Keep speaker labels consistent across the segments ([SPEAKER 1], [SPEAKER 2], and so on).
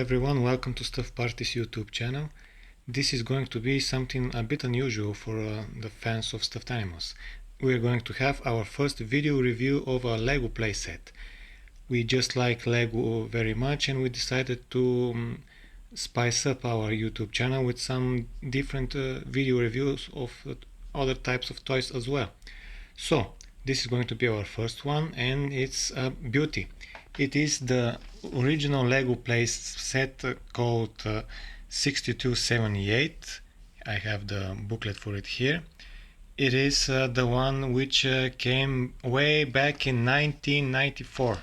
[SPEAKER 1] everyone, welcome to Stuff Party's YouTube channel. This is going to be something a bit unusual for the fans of stuffed animals. We're going to have our first video review of a LEGO playset. We just like LEGO very much and we decided to spice up our YouTube channel with some different video reviews of other types of toys as well. So, this is going to be our first one and it's a beauty. It is the original LEGO playset called 6278. I have the booklet for it here. It is the one which came way back in 1994.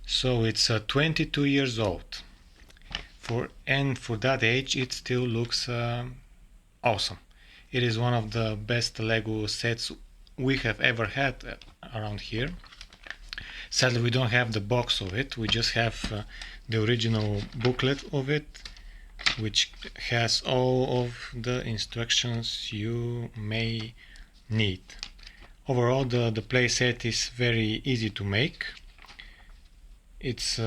[SPEAKER 1] So it's 22 years old. For that age it still looks awesome. It is one of the best LEGO sets we have ever had around here. Sadly, we don't have the box of it, we just have the original booklet of it, which has all of the instructions you may need. Overall, the playset is very easy to make. It's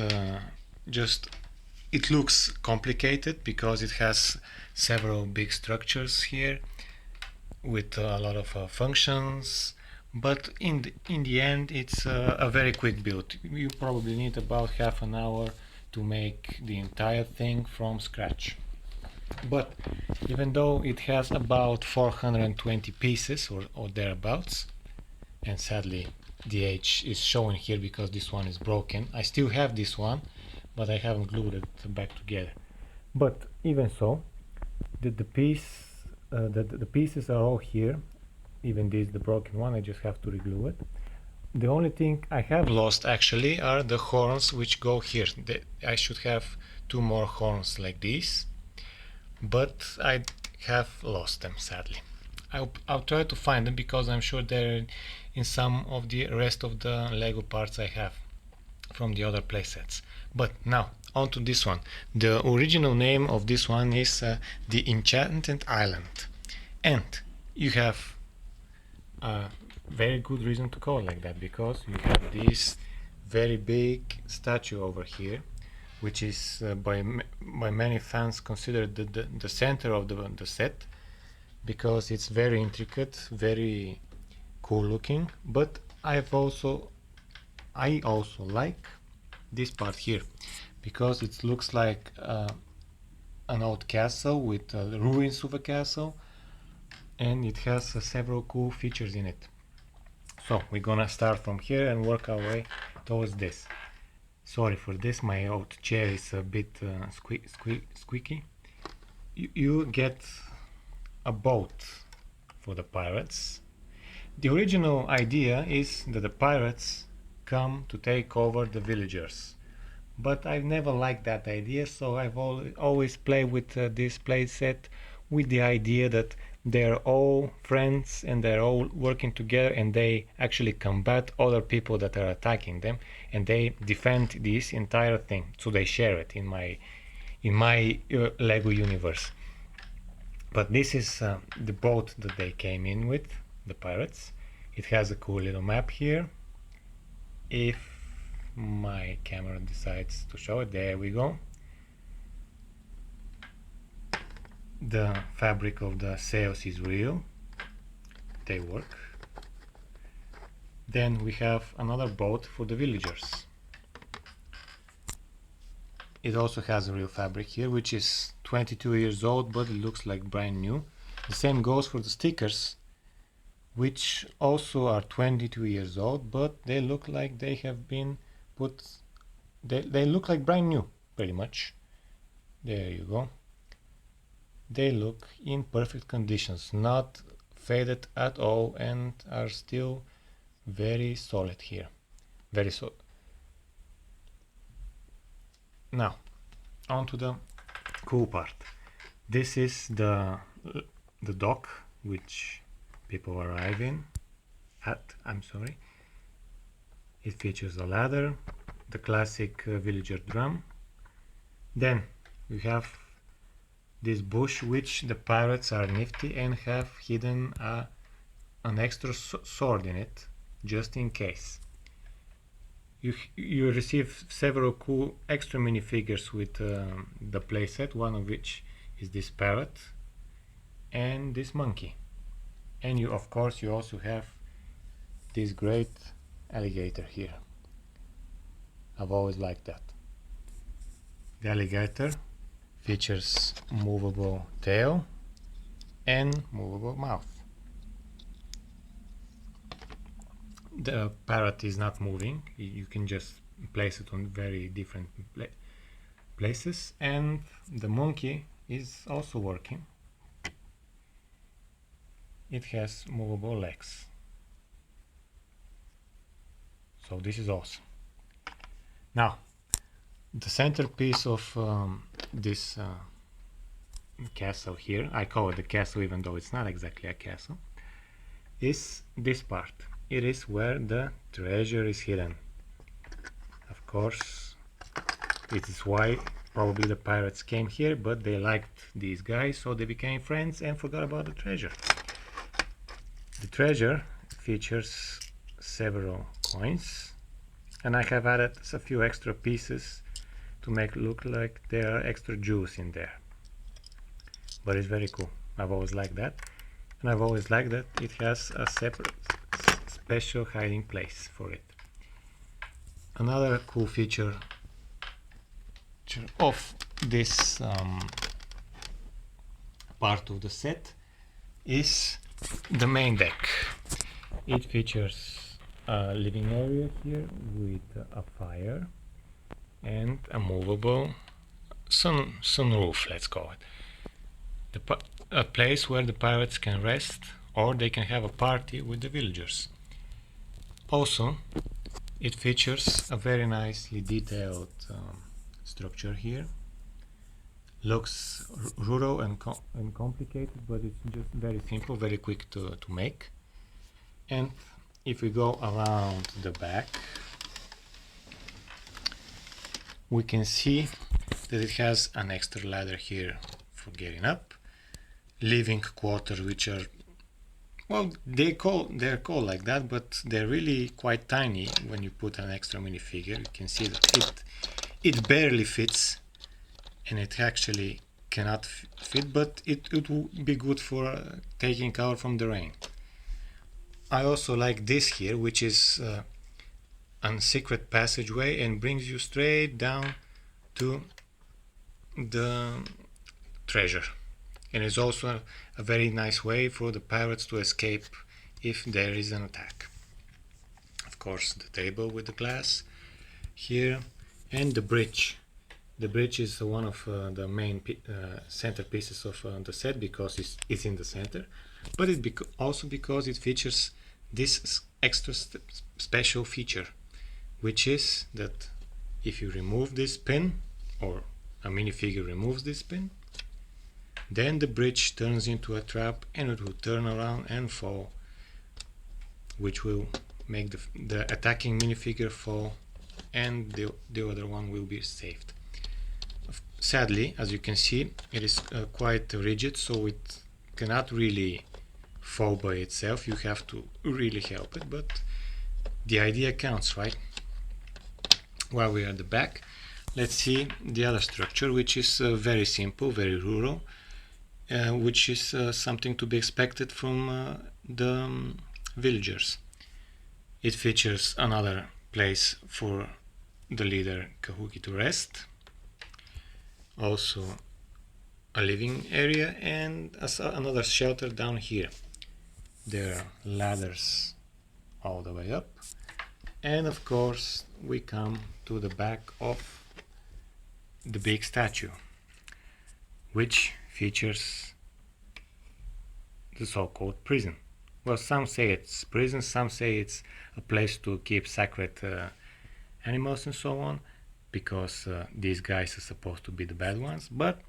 [SPEAKER 1] it looks complicated because it has several big structures here with a lot of functions. But in the end, it's a very quick build. You probably need about half an hour to make the entire thing from scratch. But even though it has about 420 pieces or thereabouts, and sadly the age is showing here because this one is broken. I still have this one, but I haven't glued it back together. But even so, the pieces are all here. Even this, the broken one, I just have to reglue it. The only thing I have lost actually are the horns which go here. I should have two more horns like this, but I have lost them sadly. I'll try to find them because I'm sure they're in some of the rest of the LEGO parts I have from the other playsets. But now, on to this one. The original name of this one is the Enchanted Island. And you have a very good reason to call it like that, because you have this very big statue over here, which is by many fans considered the center of the set, because it's very intricate, very cool looking. But I also like this part here, because it looks like an old castle with the ruins of a castle, and it has several cool features in it. So we're gonna start from here and work our way towards this. Sorry for this, my old chair is a bit squeaky. You get a boat for the pirates. The original idea is that the pirates come to take over the villagers, but I've never liked that idea, so I've always played with this playset with the idea that they're all friends and they're all working together, and they actually combat other people that are attacking them, and they defend this entire thing. So they share it in my LEGO universe. But this is the boat that they came in with, the pirates. It has a cool little map here. If my camera decides to show it, there we go. The fabric of the sails is real, they work. Then we have another boat for the villagers. It also has a real fabric here, which is 22 years old, but it looks like brand new. The same goes for the stickers, which also are 22 years old, but they look like they have been put, they look like brand new, pretty much. There you go. They look in perfect conditions, not faded at all, and are still very solid here. Very solid. Now, on to the cool part. This is the dock which people arrive in at. It features a ladder, the classic villager drum. Then we have this bush, which the pirates are nifty and have hidden an extra sword in it, just in case. you receive several cool extra minifigures with the playset, one of which is this parrot and this monkey. And you, of course, you also have this great alligator here. I've always liked that. The alligator features movable tail and movable mouth. The parrot is not moving, you can just place it on very different places, and the monkey is also working. It has movable legs. So this is awesome. Now, the centerpiece of this castle here, I call it the castle even though it's not exactly a castle, is this part. It is where the treasure is hidden. Of course, it is why probably the pirates came here, but they liked these guys, so they became friends and forgot about the treasure. The treasure features several coins, and I have added a few extra pieces to make it look like there are extra jewels in there. But it's very cool. I've always liked that, and I've always liked that it has a separate special hiding place for it. Another cool feature of this part of the set is the main deck. It features a living area here with a fire and a movable sunroof, let's call it. A place where the pirates can rest, or they can have a party with the villagers. Also, it features a very nicely detailed structure here. Looks rural and complicated, but it's just very simple, very quick to make. And if we go around the back, we can see that it has an extra ladder here for getting up, living quarters, which are, well, they're called like that, but they're really quite tiny. When you put an extra minifigure, you can see that it barely fits, and it actually cannot fit, but it would be good for taking cover from the rain. I also like this here, which is a secret passageway and brings you straight down to the treasure. And it's also a very nice way for the pirates to escape if there is an attack. Of course, the table with the glass here, and the bridge. The bridge is one of the main centerpieces of the set because it's in the center, but also because it features this extra special feature, which is that if you remove this pin, or a minifigure removes this pin, then the bridge turns into a trap and it will turn around and fall, which will make the attacking minifigure fall, and the other one will be saved. Sadly, as you can see, it is quite rigid, so it cannot really fall by itself. You have to really help it, but the idea counts, right? While we are at the back, let's see the other structure, which is very simple, very rural, which is something to be expected from the villagers. It features another place for the leader Kahuki to rest, also a living area, and another shelter down here. There are ladders all the way up, and of course we come to the back of the big statue, which features the so-called prison. Well, some say it's prison, some say it's a place to keep sacred animals and so on, because these guys are supposed to be the bad ones, but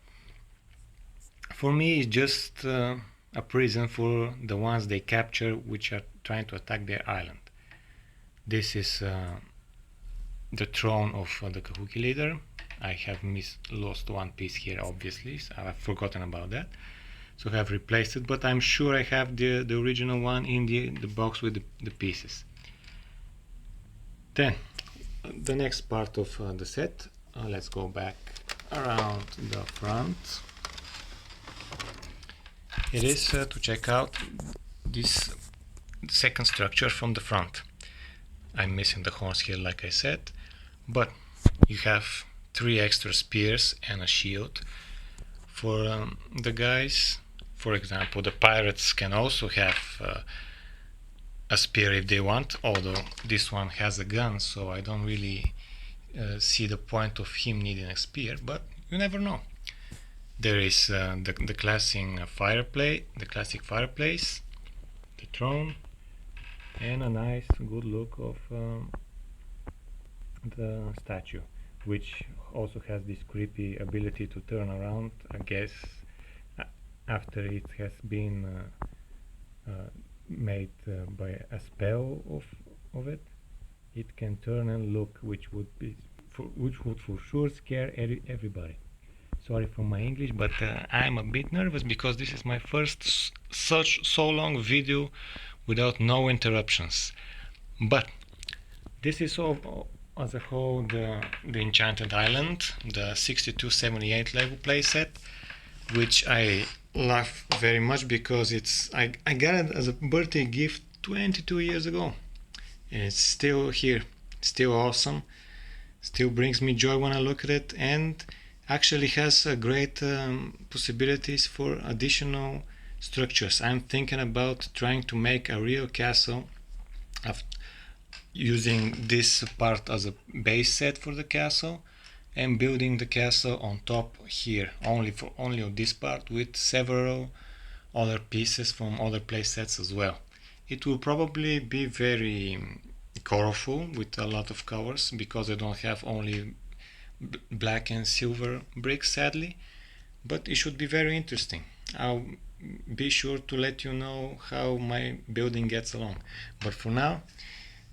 [SPEAKER 1] for me it's just a prison for the ones they capture, which are trying to attack their island. This is the throne of the Kahuki leader. I have lost one piece here, obviously, so I've forgotten about that, so I have replaced it, but I'm sure I have the original one in the box with the pieces. Then the next part of the set, let's go back around the front. It is to check out this second structure from the front. I'm missing the horns here, like I said, but you have 3 extra spears and a shield. For the guys, for example, the pirates can also have a spear if they want, although this one has a gun, so I don't really see the point of him needing a spear, but you never know. There is the classic fireplace, the throne, and a nice good look of the statue, which also has this creepy ability to turn around, I guess, after it has been made by a spell of it. It can turn and look, which would for sure scare everybody. Sorry for my English, but I'm a bit nervous because this is my first so long video without no interruptions. But this is all as a whole the Enchanted Island, the 6278 LEGO playset, which I love very much because I got it as a birthday gift 22 years ago, and it's still here, still awesome, still brings me joy when I look at it, and actually has great possibilities for additional structures. I'm thinking about trying to make a real castle using this part as a base set for the castle, and building the castle on top here, only of this part, with several other pieces from other playsets as well. It will probably be very colorful with a lot of colors, because I don't have only black and silver bricks, sadly, but it should be very interesting. I'll be sure to let you know how my building gets along. But for now,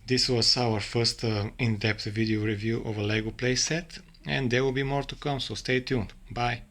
[SPEAKER 1] this was our first in-depth video review of a LEGO playset, and there will be more to come, so stay tuned. Bye.